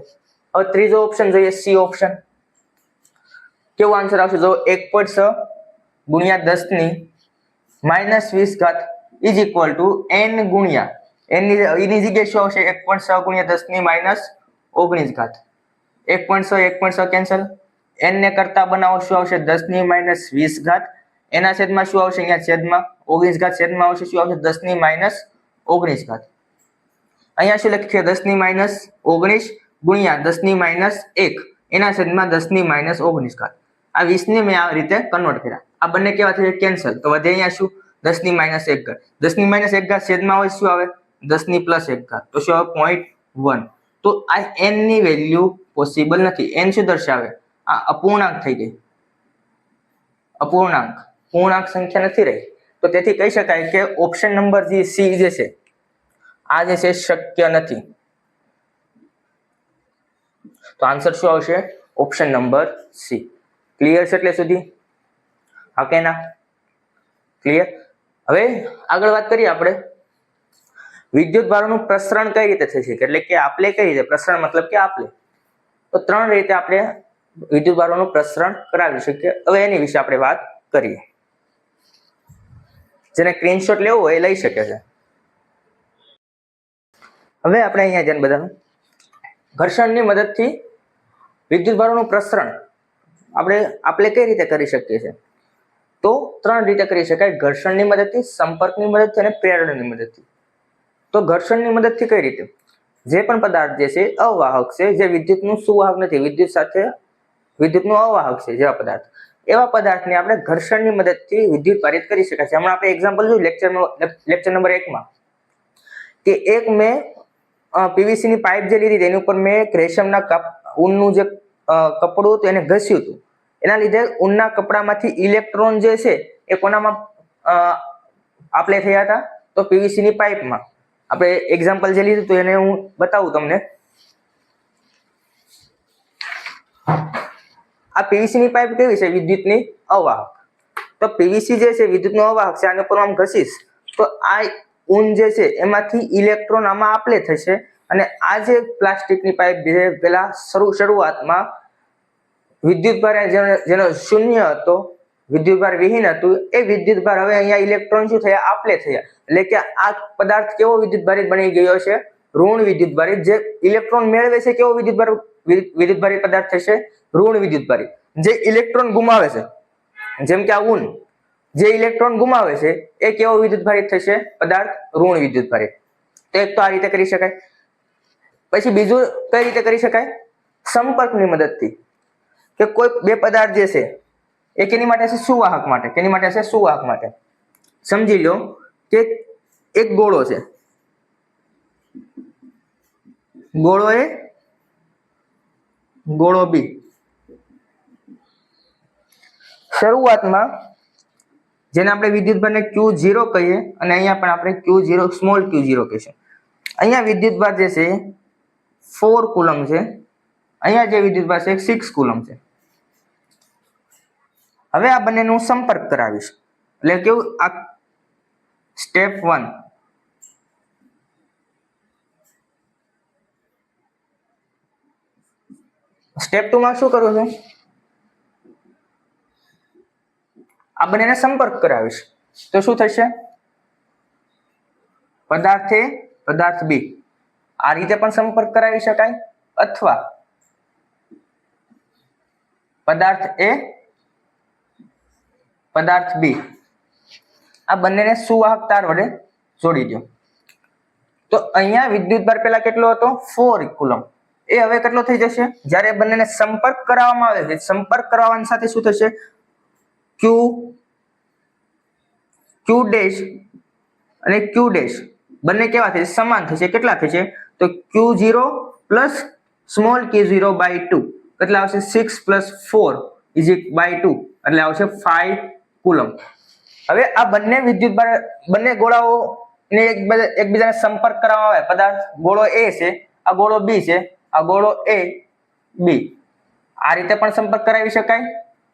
હવે ત્રીજો ઓપ્શન જોઈએ, સી ઓપ્શન. કેવો આન્સર આવશે? જો 1.6 ગુણ્યા 10 - 20 ઇઝ ઇક્વલ ટુ n ગુણ્યા એની જગ્યાએ શું આવશે? 1.6 ગુણ્યા 10 - 19. 1.6 કેન્સલ. n ને કરતા બનાવો શું આવશે? 10 - 20. એના છેદમાં શું આવશે? અહીંયા છેદમાં 19 છેદમાં આવશે શું આવશે? 10 - 19. અહીંયા શું લખીએ? 10 - 19 ગુણ્યા 10 - 1 એના છેદમાં 10 - 19. આ 20 ને મેં આ રીતે કન્વર્ટ કર્યા. આ બંને કેવા થશે? કેન્સલ. તો વધે અહીંયા શું? 10 - 1. 10 - 1 છેદમાં આવે શું આવે? 10 + 1. તો શું આવે? 0.1. તો આ n ની વેલ્યુ પોસિબલ નથી. n શું દર્શાવે? આ અપૂર્ણાંક થઈ ગઈ. અપૂર્ણાંક પૂર્ણાંક સંખ્યા નથી રહી. તો તેથી કહી શકાય કે ઓપ્શન નંબર જે સી જે છે આ જે છે શક્ય નથી. તો આન્સર શું આવશે? Option number C. ક્લિયર છે એટલે સુધી? હા કે ના? ક્લિયર. હવે આગળ વાત કરીએ આપણે વિદ્યુતભારોનું પ્રસરણ કઈ રીતે થઈ શકે એટલે કે આપલે કઈ રીતે? પ્રસરણ મતલબ કે આપલે. તો 3 રીતે આપણે વિદ્યુતભારોનું પ્રસરણ કરાવી શકીએ. હવે એની વિશે આપણે વાત કરીએ. જેને સ્ક્રીનશોટ લેવો હોય એ લઈ શકે છે. હવે આપણે અહીંયા ધ્યાન બધાનું ઘર્ષણની મદદથી વિદ્યુત ભારોનું પ્રસરણ આપણે કઈ રીતે કરી શકીએ છીએ? તો 3 રીતે કરી શકાય: ઘર્ષણની મદદથી, સંપર્કની મદદથી અને પ્રેરણની મદદથી. તો ઘર્ષણની મદદથી કઈ રીતે? જે પણ પદાર્થ જે છે અવાહક છે, જે વિદ્યુતનું સુવાહક નથી, વિદ્યુતનું અવાહક છે, જેવા પદાર્થ, એવા પદાર્થને આપણે ઘર્ષણની મદદથી વિદ્યુત પારિત કરી શકાય છે. હમણાં આપણે એક્ઝામ્પલ જોયું લેક્ચર નંબર 1 માં કે મેં પીવીસી ની પાઇપ જે લીધી એની ઉપર મેં રેશમના ઊનનું જે કપડું હતું એને ઘસ્યું હતું. એના લીધે ઊનના કપડામાંથી ઇલેક્ટ્રોન જે છે એ કોનામાં આપણે થયા હતા? તો પીવીસી ની પાઇપમાં. આપણે એક્ઝામ્પલ જે લીધું હતું એને હું બતાવું તમને. આ પીવીસી ની પાઇપ કેવી છે? વિદ્યુતની અવાહક. તો પીવીસી જે છે વિદ્યુતનું અવાહક છે. આને ઉપર આમ ઘસીશ તો આ ઊન જે છે એમાંથી ઇલેક્ટ્રોન આમાં આપલે થશે અને આ જે પ્લાસ્ટિકની પાઇપ જે પેલા શરૂઆતમાં વિદ્યુતભાર જેનો શૂન્ય હતો, વિદ્યુતભાર વિહીન હતું, એ વિદ્યુતભાર હવે અહીંયા ઇલેક્ટ્રોન શું થયા? આપલે થયા. એટલે કે આ પદાર્થ કેવો વિદ્યુતભારિત બની ગયો છે? ઋણ વિદ્યુતભારિત. જે ઇલેક્ટ્રોન મેળવે છે કેવો વિદ્યુતભારિત પદાર્થ થશે? ઋણ વિદ્યુતભારિત. જે ઇલેક્ટ્રોન ગુમાવે છે, જેમ કે આ ઊન જે ઇલેક્ટ્રોન ગુમાવે છે એ કેવો વિદ્યુતભારિત થશે? પદાર્થ ઋણ વિદ્યુતભારિત. તો એક તો આ રીતે કરી શકાય. પછી બીજું કઈ રીતે કરી શકાય? સંપર્કની મદદથી. કે કોઈ બે પદાર્થ જે છે એ કેની માટે છે? સુવાહક માટે. કેની માટે છે? સુવાહક માટે. સમજી લો કે એક ગોળો છે, ગોળો એ, ગોળો બી. શરૂઆતમાં જેને આપણે વિદ્યુતભારને Q0 કહીએ અને અહીંયા પણ આપણે Q0 સ્મોલ Q0 કહીશું. અહીંયા વિદ્યુતભાર જે છે 4 કુલમ છે, અહીંયા જે વિદ્યુતભાર છે 6 કુલમ છે. હવે આ બંનેનો સંપર્ક કરાવીશ. એટલે કેવું? આ સ્ટેપ 1. સ્ટેપ 2 માં શું કરું છું? આ બંનેને સંપર્ક કરાવીશ તો શું થશે? પદાર્થ A, પદાર્થ B. આ રીતે પણ સંપર્ક કરાવી શકાય અથવા પદાર્થ A, પદાર્થ B, આ બંનેને સુવાહક તાર વડે જોડી દો. તો અહીંયા વિદ્યુતભાર પેલા કેટલો હતો? 4 કુલમ. એ હવે કેટલો થઈ જશે? જ્યારે બંનેને સંપર્ક કરાવવામાં આવે છે, સંપર્ક કરાવવાની સાથે શું થશે? Q ડેશ અને Q ડેશ બંને કેવા થશે? સમાન થશે. કેટલા થશે? તો Q0 plus small Q0 by 2 કેટલા આવશે? 6 પ્લસ 4 ઇઝ બાય 2 એટલે આવશે 5 કુલમ. હવે આ બંને વિદ્યુતભાર, બંને ગોળાઓને એકબીજાને સંપર્ક કરાવવામાં આવે. પદાર્થ ગોળો A છે, આ ગોળો B છે, આ ગોળો A B. આ રીતે પણ સંપર્ક કરાવી શકાય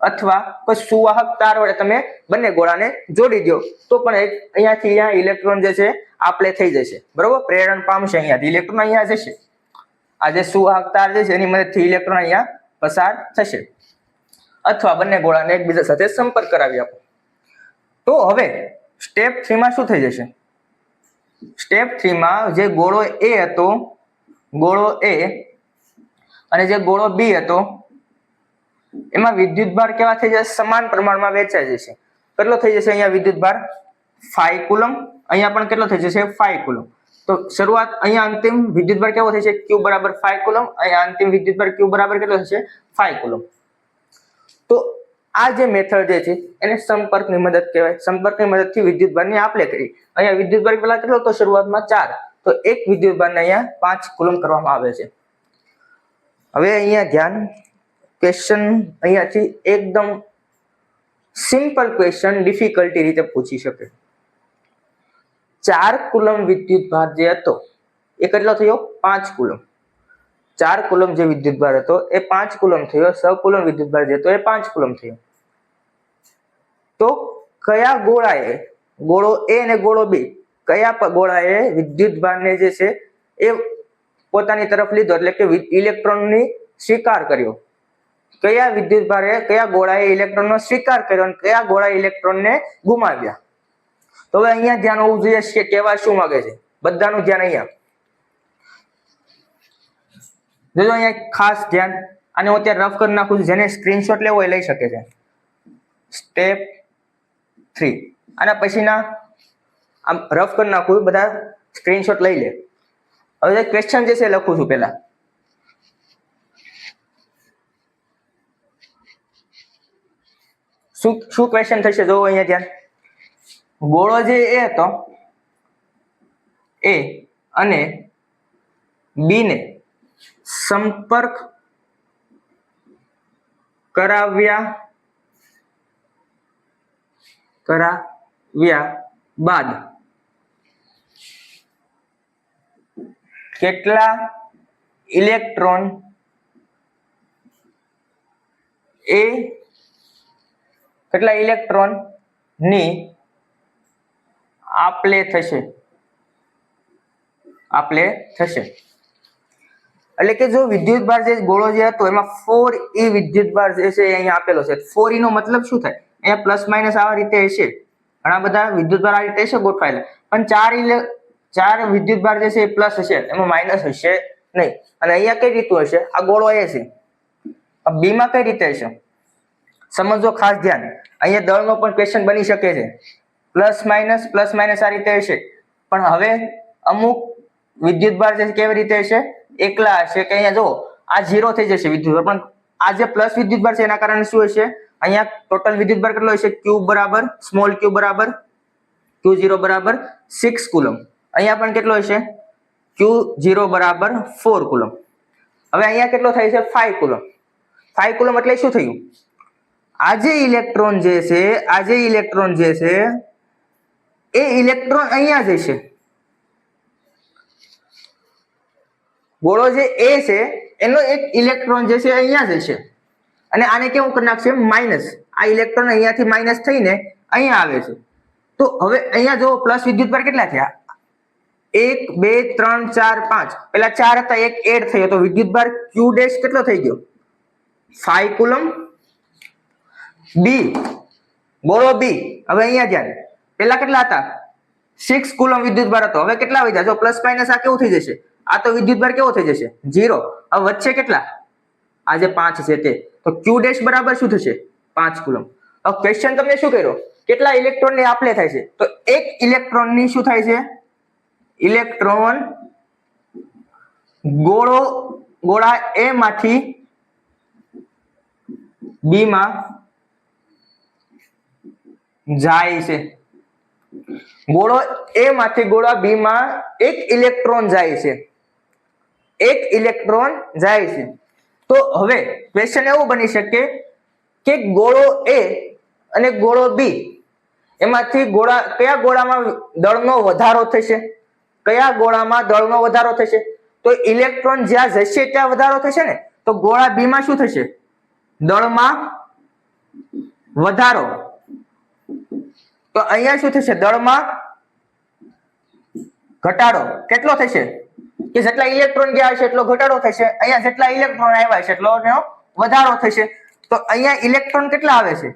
અથવા કોઈ સુવાહક તાર વડે તમે બંને ગોળાને જોડી દો તો પણ અહીંયાથી અહીંયા ઇલેક્ટ્રોન જે છે આપલે થઈ જશે. બરોબર? પ્રેરણ પામશે. અહીંયાથી ઇલેક્ટ્રોન અહીંયા જશે. આ જે સુવાહક તાર જે છે એની મદદથી ઇલેક્ટ્રોન અહીંયા પસાર થશે. અથવા બંને ગોળાને એકબીજા સાથે સંપર્ક કરાવી આપો. તો હવે સ્ટેપ 3 માં શું થઈ જશે? સ્ટેપ 3 માં જે ગોળો A હતો, ગોળો A અને જે ગોળો B હતો એમાં વિદ્યુતભાર કેવા થઈ જશે? સમાન પ્રમાણમાં વહેંચાઈ જશે. કેટલો થઈ જશે? અહીંયા વિદ્યુતભાર 5 કુલમ, અહીંયા પણ કેટલો થઈ જશે? 5 કુલમ. તો શરૂઆત અહીંયા અંતિમ વિદ્યુતભાર કેવો થશે? Q બરાબર 5 કુલમ. અહીંયા અંતિમ વિદ્યુતભાર Q બરાબર કેટલો થશે? 5 કુલમ. તો આ જે મેથડ જે છે એને સંપર્કની મદદ કહેવાય. સંપર્કની મદદથી વિદ્યુતભારની આપલે કરી. અહીંયા વિદ્યુતભાર પેલા કેટલો હતો? શરૂઆતમાં 4. તો એક વિદ્યુતભારને અહીંયા 5 કુલમ કરવામાં આવે છે. હવે અહીંયા ધ્યાન, ક્વેશ્ચન અહીંયાથી એકદમ સિમ્પલ ક્વેશ્ચન ડિફિકલ્ટી રીતે પૂછી શકે. 4 કુલમ વિદ્યુતભાર જે હતો એ કેટલો થયો? 5 કુલમ. 4 કુલમ જે વિદ્યુતભાર હતો એ 5 કુલમ થયો. 6 કુલમ વિદ્યુતભાર જે હતો એ 5 કુલમ થયો. તો કયા ગોળાએ, ગોળો A અને ગોળો B, કયા ગોળાએ વિદ્યુતભારને જે છે એ પોતાની તરફ લીધો એટલે કે ઇલેક્ટ્રોનની સ્વીકાર કર્યો? કયા વિદ્યુતભારે, કયા ગોળાએ ઇલેક્ટ્રોનનો સ્વીકાર કર્યો અને કયા ગોળાએ ઇલેક્ટ્રોનને ગુમાવ્યા? તો હવે અહીંયા ધ્યાન હોવું જોઈએ કે કહેવા શું માંગે છે. બધાનું ધ્યાન અહીંયા. જોજો અહીંયા ખાસ ધ્યાન, આને હું અત્યારે રફ કરી નાખું છું, જેને સ્ક્રીનશોટ લેવો હોય લઈ શકે છે. સ્ટેપ 3 આના પછીના આમ રફ કરી નાખું, બધા સ્ક્રીનશોટ લઈ લે. હવે ક્વેશ્ચન જે છે લખું છું પહેલા. શું ક્વેશ્ચન થશે જોવો અહીંયા ધ્યાન. ગોળો જે એ હતો એ અને બી ને સંપર્ક કરાવ્યા બાદ કેટલા ઇલેક્ટ્રોન ની આપલે થશે. એટલે કે જો વિદ્યુતભાર જે ગોળો જે હતો એમાં 4e વિદ્યુતભાર જે છે અહીંયા આપેલો છે. 4e નો મતલબ શું થાય? અહીંયા પ્લસ માઇનસ આવા રીતે હશે, ઘણા બધા વિદ્યુતભાર આ રીતે હશે ગોઠવાયેલા, પણ ચાર વિદ્યુતભાર જે છે એ પ્લસ હશે, એમાં માઇનસ હશે નહીં. અને અહીંયા કઈ રીતનું હશે? આ ગોળો એ છે, બી માં કઈ રીતે હશે સમજો, ખાસ ધ્યાન. અહીંયા દળનો પણ ક્વેશ્ચન બની શકે છે. પ્લસ માઇનસ આ રીતે હશે, પણ હવે અમુક વિદ્યુતભાર જે કેવી રીતે હશે? એકલા હશે કે અહીંયા જો આ 0 થઈ જશે વિદ્યુતભાર, પણ આ જે પ્લસ વિદ્યુતભાર છે એના કારણે શું હશે? અહીંયા ટોટલ વિદ્યુતભાર કેટલો હશે? q બરાબર સ્મોલ q બરાબર q0 બરાબર 6 કુલમ. અહીંયા પણ કેટલો હશે? q0 બરાબર 4 કુલમ. હવે અહીંયા કેટલો થાય છે? 5 કુલમ. 5 કુલમ એટલે શું થયું? આ જે ઇલેક્ટ્રોન જે છે એ ઇલેક્ટ્રોન અહીંયા જશે. ગોળો જે એ છે એનો એક ઇલેક્ટ્રોન જે છે અહીંયા જશે, અને આને કેવું કરી નાખશે? માઇનસ. આ ઇલેક્ટ્રોન અહીંયાથી માઇનસ થઈને અહીંયા આવે છે. તો હવે અહીંયા જો પ્લસ વિદ્યુતભાર કેટલા થયા? 1 2 3 4 5. પેલા 4 હતા, એક એડ થયો તો વિદ્યુતભાર q ડેશ કેટલો થઈ ગયો? 5 કુલમ. બી ગોળો બી, હવે અહીંયા ધ્યાન, પેલા કેટલા હતા? 6 કુલમ વિદ્યુતભાર હતો, હવે કેટલા વધ્યા? જો પ્લસ માઇનસ આ કેવું થઈ જશે? આ તો વિદ્યુતભાર કેવો થઈ જશે? 0. હવે વચ્ચે કેટલા? આ જે 5 છે તે, તો q ડેશ બરાબર શું થશે? 5 કુલમ. હવે ક્વેશ્ચન તમને શું કર્યો? કેટલા ઇલેક્ટ્રોન ની આપલે થાય છે? તો એક ઇલેક્ટ્રોન ની શું થાય છે? ઇલેક્ટ્રોન ગોળા એ માંથી બી માં જાય છે. ગોળો એ માંથી ગોળા બી માં એક ઇલેક્ટ્રોન જાય છે. તો હવે ક્વેશ્ચન એવું બની શકે કે ગોળો એ અને ગોળો બી એમાંથી કયા ગોળામાં દળનો વધારો થશે? તો ઇલેક્ટ્રોન જ્યાં જશે ત્યાં વધારો થશે ને, તો ગોળા બી માં શું થશે? દળમાં વધારો. તો અહીંયા શું થશે? દળમાં ઘટાડો. કેટલો થશે? કે જેટલા ઇલેક્ટ્રોન ગયા હશે એટલો ઘટાડો થશે, અહીંયા જેટલા ઇલેક્ટ્રોન આવ્યા છે એટલો વધારો થશે. તો અહીંયા ઇલેક્ટ્રોન કેટલા આવે છે?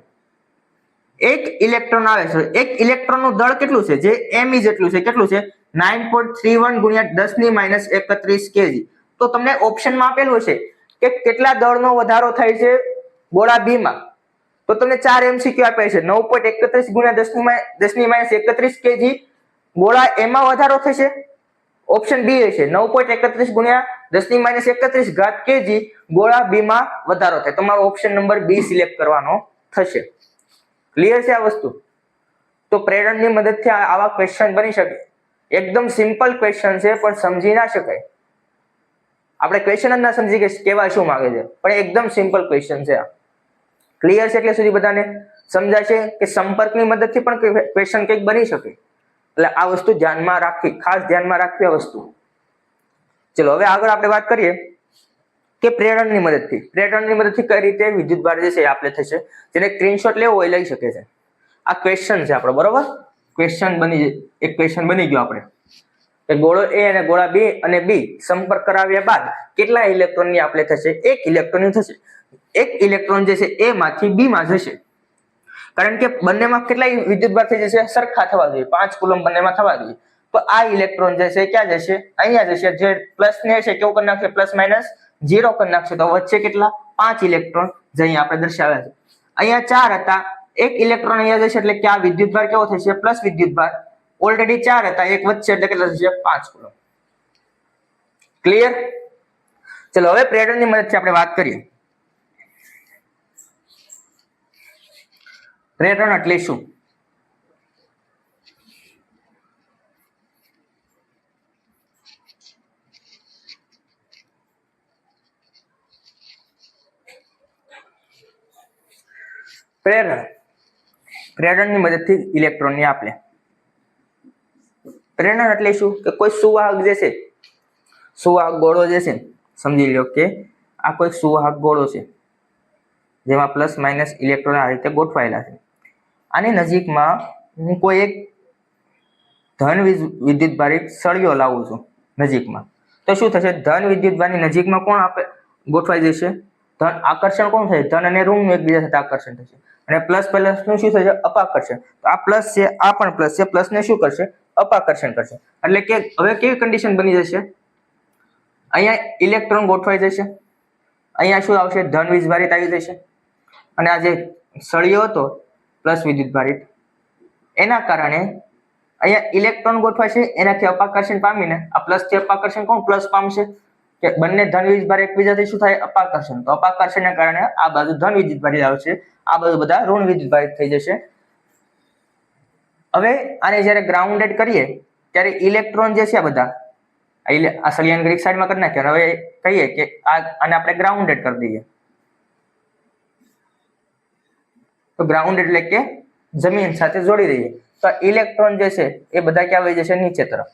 એક ઇલેક્ટ્રોન આવે છે. એક ઇલેક્ટ્રોન નું દળ કેટલું છે? જે me જેટલું છે. કેટલું છે? 9.31 ગુણ્યા 10⁻31 kg. તો તમને ઓપ્શનમાં આપેલું છે કે કેટલા દળનો વધારો થાય છે ગોળા બી માં, તો તમને 4 MCQ આપ્યા છે. 9.31 ગુણ્યા 10⁻31 kg ગોળા એમાં વધારો થશે. ઓપ્શન બી હશે 9.31 ગુણ્યા 10⁻31 kg ગોળા બી માં વધારો થાય. તમારો ઓપ્શન નંબર બી સિલેક્ટ કરવાનો થશે. ક્લિયર છે આ વસ્તુ? તો પ્રેરણની મદદથી આવા ક્વેશ્ચન બની શકે. એકદમ સિમ્પલ ક્વેશ્ચન છે, પણ સમજી ના શકાય. આપણે ક્વેશ્ચન જ ના સમજી કે કેવા શું માંગે છે, પણ એકદમ સિમ્પલ ક્વેશ્ચન છે આ. ક્લિયર છે? એટલે સુધી બધાને સમજાશે કે સંપર્કની મદદથી પણ ક્વેશ્ચન કંઈક બની શકે. એટલે આ વસ્તુ ધ્યાનમાં રાખવી, ખાસ ધ્યાનમાં રાખવી આ વસ્તુ. ચલો હવે આગળ આપણે વાત કરીએ કે પ્રેરણની મદદથી કઈ રીતે વિદ્યુતભાર જે છે એ આપણે થશે. જેને સ્ક્રીનશોટ લેવો હોય લઈ શકે છે. આ ક્વેશ્ચન છે આપણો, બરોબર? એક ક્વેશ્ચન બની ગયો આપણે કે ગોળો એ અને ગોળા બી અને બી સંપર્ક કરાવ્યા બાદ કેટલા ઇલેક્ટ્રોન ની આપલે થશે? એક ઇલેક્ટ્રોન ની થશે. એક ઇલેક્ટ્રોન જે છે એ માંથી બી માં જશે, કારણ કે બંનેમાં કેટલા વિદ્યુતભાર થઈ જશે? સરખા થવા જોઈએ, 5 કુલમ બંનેમાં થવા જોઈએ. તો આ ઇલેક્ટ્રોન જે છે ક્યાં જશે? અહીંયા જશે. જે પ્લસ ને છે કેવું કરી નાખશે? પ્લસ માઇનસ 0 કરી નાખશો તો વચ્ચે કેટલા 5 ઇલેક્ટ્રોન જે અહીંયા આપણે દર્શાવ્યા છે. અહીંયા 4 હતા, એક ઇલેક્ટ્રોન અહીંયા જશે એટલે કે આ વિદ્યુતભાર કેવો થશે પ્લસ વિદ્યુતભાર. ઓલરેડી 4 હતા, એક વચ્ચે એટલે કેટલા થશે 5 કુલમ. ક્લિયર? ચલો હવે પ્રેરણની મદદથી આપણે વાત કરીએ. પ્રેરણ એટલે શું? પ્રેરણની મદદથી ઇલેક્ટ્રોનની આપલે. પ્રેરણ એટલે શું કે કોઈ સુવાહક જે છે, સુવાહક ગોળો જે છે, સમજી લો કે આ કોઈ સુવાહક ગોળો છે જેમાં પ્લસ માઇનસ ઇલેક્ટ્રોન આ રીતે ગોઠવાયેલા છે. આની નજીકમાં હું કોઈ એક ધન વિદ્યુતભારિત સળિયો લાવું છું નજીકમાં, તો શું થશે? ધન વિદ્યુતભારની નજીકમાં કોણ ગોઠવાઈ જશે? ધન આકર્ષણ કોણ થશે? ધન અને ઋણ એકબીજા સાથે આકર્ષણ થશે. અને પ્લસ પ્લસ નું શું થશે? અપાકર્ષણ. તો આ પ્લસ છે, આ પણ પ્લસ છે, પ્લસ ને શું કરશે? અપાકર્ષણ કરશે. એટલે કે હવે કેવી કન્ડિશન બની જશે? અહીંયા ઇલેક્ટ્રોન ગોઠવાઈ જશે, અહીંયા શું આવશે? ધન વીજભારિત આવી જશે. અને આ જે સળિયો હતો પ્લસ વિદ્યુતભારિત, એના કારણે અહીંયા ઇલેક્ટ્રોન ગોઠવાશે, એનાથી અપાકર્ષણ પામીને આ પ્લસ થી અપાકર્ષણ કોણ પ્લસ પામશે? કે બંને ધન વીજભાર એકબીજાથી શું થાય? અપાકર્ષણ. તો અપાકર્ષણના કારણે આ બાજુ ધન વિદ્યુતભારિત આવશે, આ બાજુ બધા ઋણ વિદ્યુતભારિત થઈ જશે. હવે આને જ્યારે ગ્રાઉન્ડેડ કરીએ ત્યારે ઇલેક્ટ્રોન જે છે બધા આ સળિયાની ઘડીક સાઈડમાં કરી નાખ્યા. હવે કહીએ કે આને આપણે ગ્રાઉન્ડેડ કરી દઈએ. તો ગ્રાઉન્ડ એટલે કે જમીન સાથે જોડી દઈએ. તો ઇલેક્ટ્રોન જે છે એ બધા ક્યાં વહી જશે? નીચે તરફ.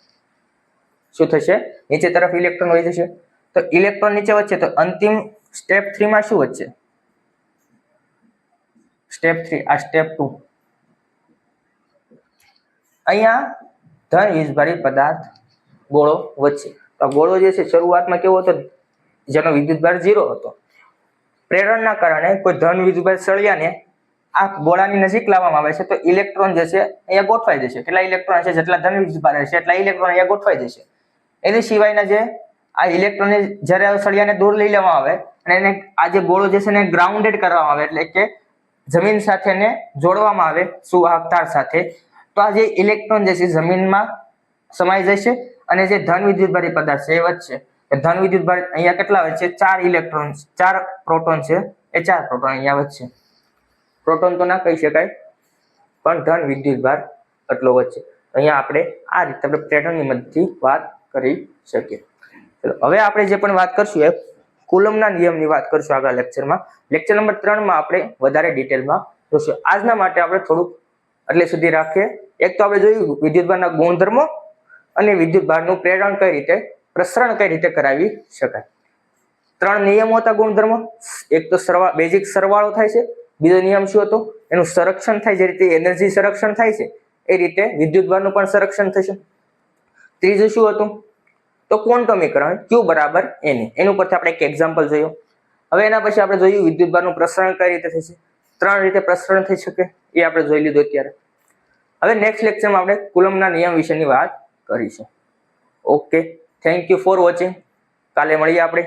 શું થશે? નીચે તરફ ઇલેક્ટ્રોન વહી જશે. તો ઇલેક્ટ્રોન નીચે વચ્ચે, તો અંતિમ સ્ટેપ 3 માં શું વચ્ચે? સ્ટેપ 3, આ સ્ટેપ 2. અહીંયા ધન વીજભારિત પદાર્થ ગોળો વચ્ચે. તો ગોળો જે છે શરૂઆતમાં કેવો હતો? જેનો વિદ્યુતભાર 0 હતો. પ્રેરણના કારણે કોઈ ધન વિદ્યુતભાર સળિયાને આ ગોળાની નજીક લાવવામાં આવે છે, તો ઇલેક્ટ્રોન જે છે અહીંયા ગોઠવાઈ જશે. કેટલા ઇલેક્ટ્રોન છે? જેટલા ધન વિદ્યુતભાર હશે એટલા ઇલેક્ટ્રોન અહીંયા ગોઠવાઈ જશે. એની સિવાયના જે આ ઇલેક્ટ્રોનને જ્યારે સળિયાને દૂર લઈ લેવામાં આવે અને એને આ જે ગોળો જે છે એને ગ્રાઉન્ડેડ કરવામાં આવે, એટલે કે જમીન સાથે ને જોડવામાં આવે સુવાહક તાર સાથે, તો આ જે ઇલેક્ટ્રોન જે છે જમીનમાં સમાઈ જશે અને જે ધન વિદ્યુતભારિત પદાર્થ છે એ વચ્ચે. ધન વિદ્યુતભારિત અહીંયા કેટલા વચ્ચે? 4 ઇલેક્ટ્રોન, 4 પ્રોટોન છે, એ 4 પ્રોટોન અહીંયા વચ્ચે. પ્રોટોન તો ના કહી શકાય, પણ ધન વિદ્યુતભાર એટલો વચ્ચે. અહીંયા આપણે આ રીતે આપણે પ્રેરણની મદદથી વાત કરી શકીએ. ચલો હવે આપણે જે પણ વાત કરશું એ કુલમના નિયમની વાત કરશું આગલા લેક્ચરમાં. લેક્ચર નંબર 3 માં આપણે વધારે ડિટેલમાં જોશું. આજના માટે આપણે થોડુંક એટલે સુધી રાખીએ. એક તો આપણે જોયું વિદ્યુતભારના ગુણધર્મો અને વિદ્યુતભારનું પ્રેરણ કઈ રીતે, પ્રસરણ કઈ રીતે કરાવી શકાય. 3 નિયમો હતા ગુણધર્મો. એક તો બેઝિક સરવાળો થાય છે. બીજો નિયમ શું હતો? એનું સંરક્ષણ થાય. જે રીતે એનર્જી સંરક્ષણ થાય છે એ રીતે વિદ્યુતભારનું પણ સંરક્ષણ થશે. ત્રીજું શું હતું? તો ક્વોન્ટમીકરણ Q બરાબર Na. એનું પરથી આપણે એક એક્ઝામ્પલ જોયું. હવે એના પછી આપણે જોયું વિદ્યુતભારનું પ્રસરણ કઈ રીતે થશે. 3 રીતે પ્રસરણ થઈ શકે એ આપણે જોઈ લીધું અત્યારે. હવે નેક્સ્ટ લેક્ચરમાં આપણે કુલમના નિયમ વિશેની વાત કરીશું. Okay, thank you for watching. કાલે મળીએ આપણે.